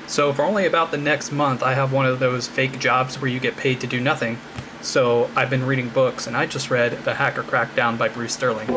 So for only about the next month, I have one of those fake jobs where you get paid to do nothing. So I've been reading books, and I just read The Hacker Crackdown by Bruce Sterling.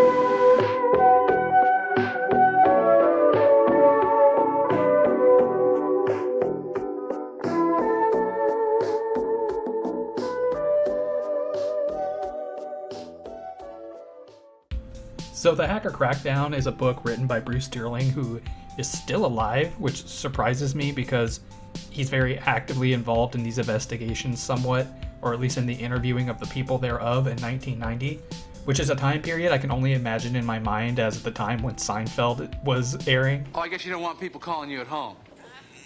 So The Hacker Crackdown is a book written by Bruce Sterling, who is still alive, which surprises me because he's very actively involved in these investigations somewhat, or at least in the interviewing of the people thereof in 1990, which is a time period I can only imagine in my mind as the time when Seinfeld was airing. Oh, I guess you don't want people calling you at home.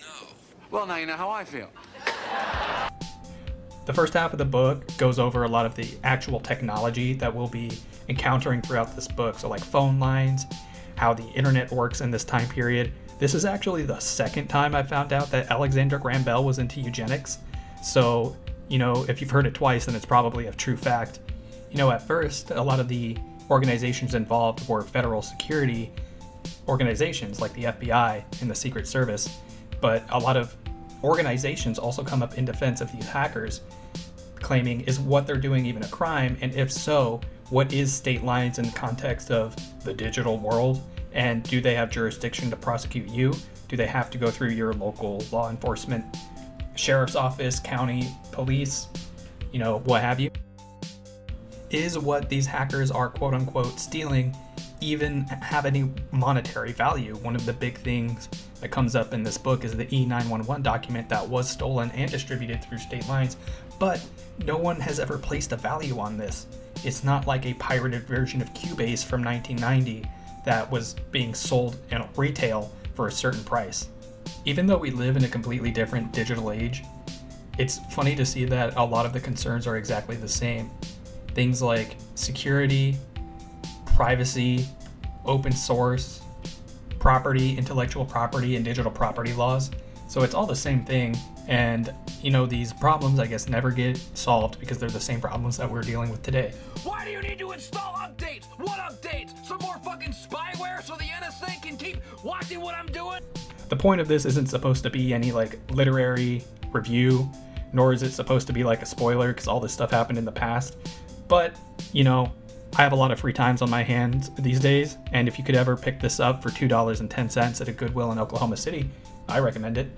No. Well, now you know how I feel. The first half of the book goes over a lot of the actual technology that we'll be encountering throughout this book. So like phone lines, how the internet works in this time period. This is actually the second time I found out that Alexander Graham Bell was into eugenics. So, if you've heard it twice, then it's probably a true fact. At first, a lot of the organizations involved were federal security organizations like the FBI and the Secret Service. But a lot of organizations also come up in defense of these hackers, claiming, is what they're doing even a crime? And if so, what is state lines in the context of the digital world? And do they have jurisdiction to prosecute you? Do they have to go through your local law enforcement, sheriff's office, county, police, what have you? Is what these hackers are quote unquote stealing even have any monetary value? One of the big things that comes up in this book is the E911 document that was stolen and distributed through state lines, but no one has ever placed a value on this. It's not like a pirated version of Cubase from 1990 that was being sold in retail for a certain price. Even though we live in a completely different digital age, it's funny to see that a lot of the concerns are exactly the same. Things like security, privacy, open source, property, intellectual property, and digital property laws. So it's all the same thing. And, these problems, I guess, never get solved because they're the same problems that we're dealing with today. Why do you need to install updates? What updates? Some more fucking spyware so the NSA can keep watching what I'm doing? The point of this isn't supposed to be any, literary review, nor is it supposed to be like a spoiler because all this stuff happened in the past. But, I have a lot of free times on my hands these days, and if you could ever pick this up for $2.10 at a GoodWill in Oklahoma City, I recommend it.